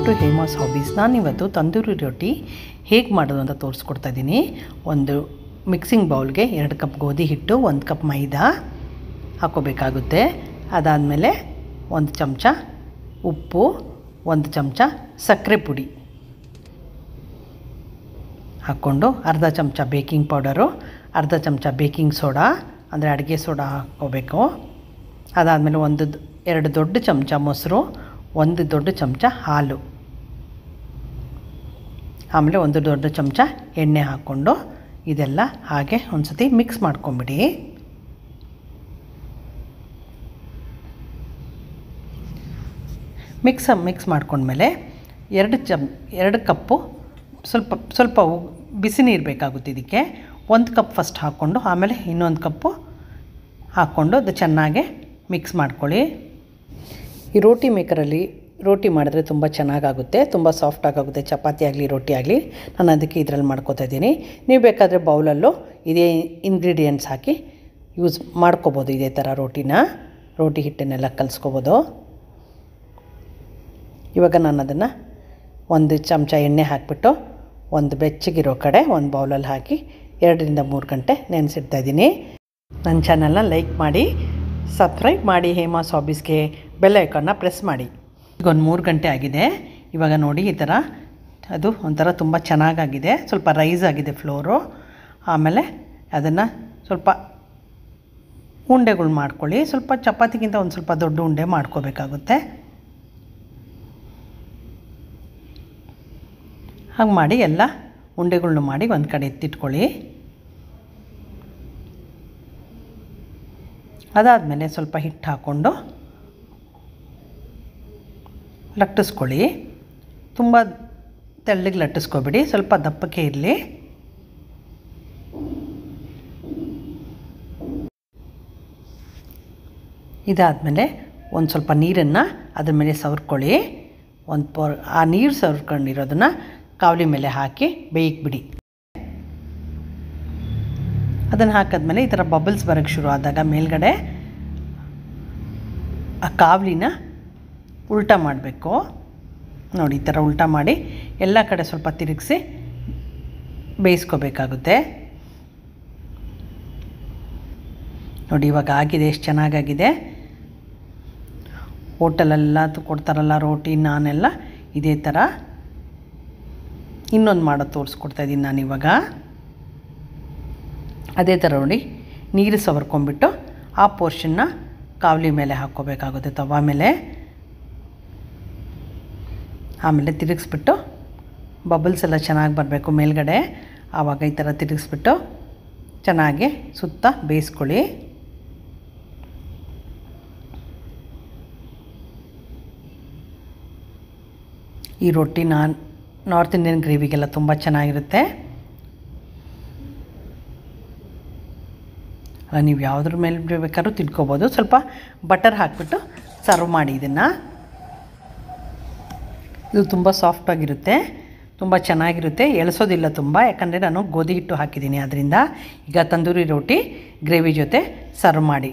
To Hema's hobbies. ನಾನಿವತ್ತು ತಂದೂರಿ ರೊಟ್ಟಿ ಹೇಗೆ ಮಾಡೋದು ಅಂತ ತೋರಿಸ್ಕೊಡ್ತಾ ಇದ್ದೀನಿ. ಒಂದು ಮಿಕ್ಸಿಂಗ್ ಬೌಲ್ಗೆ 2 ಕಪ್ ಗೋಧಿ ಹಿಟ್ಟು, 1 ಕಪ್ ಮೈದಾ ಹಾಕ್ಕೋಬೇಕಾಗುತ್ತೆ. ಅದಾದಮೇಲೆ 1 ಚಮಚ ಉಪ್ಪು, 1 ಚಮಚ ಸಕ್ಕರೆ ಪುಡಿ ಹಾಕ್ಕೊಂಡು, ಅರ್ಧ ಚಮಚ ಬೇಕಿಂಗ್ ಪೌಡರು, ಅರ್ಧ ಚಮಚ ಬೇಕಿಂಗ್ ಸೋಡಾ ಅಂದರೆ ಅಡುಗೆ ಸೋಡಾ ಹಾಕ್ಕೋಬೇಕು. ಅದಾದಮೇಲೆ 2 ದೊಡ್ಡ ಚಮಚ ಮೊಸರು, 1 ದೊಡ್ಡ ಚಮಚ ಹಾಲು, ಆಮೇಲೆ 1 ದೊಡ್ಡ ಚಮಚ ಎಣ್ಣೆ ಹಾಕ್ಕೊಂಡು ಇದೆಲ್ಲ ಹಾಗೆ ಒಂದು ಸತಿ ಮಿಕ್ಸ್ ಮಾಡ್ಕೊಂಬಿಡಿ. ಮಿಕ್ಸ್ ಮಾಡ್ಕೊಂಡ್ಮೇಲೆ 2 ಕಪ್ಪು ಸ್ವಲ್ಪ ಬಿಸಿ ನೀರು ಬೇಕಾಗುತ್ತೆ. ಇದಕ್ಕೆ 1 ಕಪ್ ಫಸ್ಟ್ ಹಾಕ್ಕೊಂಡು ಆಮೇಲೆ ಇನ್ನೊಂದು ಕಪ್ಪು ಹಾಕ್ಕೊಂಡು ಅದು ಚೆನ್ನಾಗೆ ಮಿಕ್ಸ್ ಮಾಡ್ಕೊಳ್ಳಿ. ಈ ರೋಟಿ ಮೇಕರಲ್ಲಿ ರೋಟಿ ಮಾಡಿದ್ರೆ ತುಂಬ ಚೆನ್ನಾಗಾಗುತ್ತೆ, ತುಂಬ ಸಾಫ್ಟಾಗುತ್ತೆ. ಚಪಾತಿ ಆಗಲಿ ರೋಟಿ ಆಗಲಿ ನಾನು ಅದಕ್ಕೆ ಇದರಲ್ಲಿ ಮಾಡ್ಕೋತಾ ಇದ್ದೀನಿ. ನೀವು ಬೇಕಾದರೆ ಬೌಲಲ್ಲೂ ಇದೇ ಇಂಗ್ರೀಡಿಯೆಂಟ್ಸ್ ಹಾಕಿ ಯೂಸ್ ಮಾಡ್ಕೋಬೋದು. ಇದೇ ಥರ ರೋಟಿ ಹಿಟ್ಟನ್ನೆಲ್ಲ ಕಲಿಸ್ಕೋಬೋದು. ಇವಾಗ ನಾನು ಅದನ್ನು 1 ಚಮಚ ಎಣ್ಣೆ ಹಾಕಿಬಿಟ್ಟು ಒಂದು ಬೆಚ್ಚಗಿರೋ ಕಡೆ ಒಂದು ಬೌಲಲ್ಲಿ ಹಾಕಿ 2 ರಿಂದ 3 ಗಂಟೆ ನೆನೆಸಿಡ್ತಾಯಿದ್ದೀನಿ. ನನ್ನ ಚಾನಲ್ನ ಲೈಕ್ ಮಾಡಿ, ಸಬ್ಸ್ಕ್ರೈಬ್ ಮಾಡಿ, ಹೇಮಾಸ್ ಹಾಬೀಸ್ಗೆ ಬೆಲ್ ಐಕಾನ್ನ ಪ್ರೆಸ್ ಮಾಡಿ. ಈಗ ಒಂದು 3 ಗಂಟೆ ಆಗಿದೆ. ಇವಾಗ ನೋಡಿ ಈ ಥರ ಅದು ಒಂಥರ ತುಂಬ ಚೆನ್ನಾಗಾಗಿದೆ. ಸ್ವಲ್ಪ ರೈಸ್ ಆಗಿದೆ ಫ್ಲೋರು. ಆಮೇಲೆ ಅದನ್ನು ಸ್ವಲ್ಪ ಉಂಡೆಗಳು ಮಾಡ್ಕೊಳ್ಳಿ. ಸ್ವಲ್ಪ ಚಪಾತಿಗಿಂತ ಒಂದು ಸ್ವಲ್ಪ ದೊಡ್ಡ ಉಂಡೆ ಮಾಡ್ಕೋಬೇಕಾಗುತ್ತೆ. ಹಾಗೆ ಮಾಡಿ ಎಲ್ಲ ಉಂಡೆಗಳ್ನು ಮಾಡಿ ಒಂದು ಕಡೆ ಎತ್ತಿಟ್ಕೊಳ್ಳಿ. ಅದಾದಮೇಲೆ ಸ್ವಲ್ಪ ಹಿಟ್ಟು ಹಾಕ್ಕೊಂಡು ಲಟ್ಟಿಸ್ಕೊಳ್ಳಿ. ತುಂಬ ತೆಳ್ಳಗೆ ಲಟ್ಟಿಸ್ಕೊಬೇಡಿ, ಸ್ವಲ್ಪ ದಪ್ಪಕ್ಕೆ ಇರಲಿ. ಇದಾದಮೇಲೆ ಒಂದು ಸ್ವಲ್ಪ ನೀರನ್ನು ಅದ್ರ ಮೇಲೆ ಸವರ್ಕೊಳ್ಳಿ. ಆ ನೀರು ಸವರ್ಕೊಂಡಿರೋದನ್ನು ಕಾವಲಿ ಮೇಲೆ ಹಾಕಿ ಬೇಯಕ್ಕೆ ಬಿಡಿ. ಅದನ್ನು ಹಾಕಿದ್ಮೇಲೆ ಈ ಥರ ಬಬಲ್ಸ್ ಬರೋಕ್ಕೆ ಶುರು ಆದಾಗ ಮೇಲ್ಗಡೆ ಆ ಕಾವಲಿನ ಉಲ್ಟಾ ಮಾಡಬೇಕು. ನೋಡಿ ಈ ಥರ ಉಲ್ಟಾ ಮಾಡಿ ಎಲ್ಲ ಕಡೆ ಸ್ವಲ್ಪ ತಿರುಗಿಸಿ ಬೇಯಿಸ್ಕೋಬೇಕಾಗುತ್ತೆ. ನೋಡಿ ಇವಾಗ ಆಗಿದೆ, ಎಷ್ಟು ಚೆನ್ನಾಗಾಗಿದೆ. ಹೋಟೆಲೆಲ್ಲ ಕೊಡ್ತಾರಲ್ಲ ರೋಟಿ, ನಾನೆಲ್ಲ ಇದೇ ಥರ ಇನ್ನೊಂದು ಮಾಡೋದು ತೋರಿಸ್ಕೊಡ್ತಾಯಿದ್ದೀನಿ ನಾನಿವಾಗ. ಅದೇ ಥರ ನೋಡಿ ನೀರು ಸವರ್ಕೊಂಡ್ಬಿಟ್ಟು ಆ ಪೋರ್ಷನ್ನ ಕಾವಲಿ ಮೇಲೆ ಹಾಕ್ಕೋಬೇಕಾಗುತ್ತೆ, ತವಾ ಮೇಲೆ. ಆಮೇಲೆ ತಿರುಗಿಸ್ಬಿಟ್ಟು ಬಬಲ್ಸ್ ಎಲ್ಲ ಚೆನ್ನಾಗಿ ಬರಬೇಕು ಮೇಲ್ಗಡೆ. ಆವಾಗ ಈ ಥರ ತಿರುಗಿಸ್ಬಿಟ್ಟು ಚೆನ್ನಾಗಿ ಸುತ್ತ ಬೇಯಿಸ್ಕೊಳ್ಳಿ. ಈ ರೊಟ್ಟಿ ನಾರ್ತ್ ಇಂಡಿಯನ್ ಗ್ರೇವಿಗೆಲ್ಲ ತುಂಬ ಚೆನ್ನಾಗಿರುತ್ತೆ. ನೀವು ಯಾವುದ್ರ ಮೇಲೆ ಬೇಕಾದ್ರೂ ತಿಳ್ಕೊಬೋದು. ಸ್ವಲ್ಪ ಬಟರ್ ಹಾಕಿಬಿಟ್ಟು ಸರ್ವ್ ಮಾಡಿ ಇದನ್ನು. ಇದು ತುಂಬ ಸಾಫ್ಟಾಗಿರುತ್ತೆ, ತುಂಬ ಚೆನ್ನಾಗಿರುತ್ತೆ, ಎಳಿಸೋದಿಲ್ಲ ತುಂಬ, ಯಾಕಂದರೆ ನಾನು ಗೋಧಿ ಹಿಟ್ಟು ಹಾಕಿದ್ದೀನಿ. ಅದರಿಂದ ಈಗ ತಂದೂರಿ ರೋಟಿ ಗ್ರೇವಿ ಜೊತೆ ಸರ್ವ್ ಮಾಡಿ.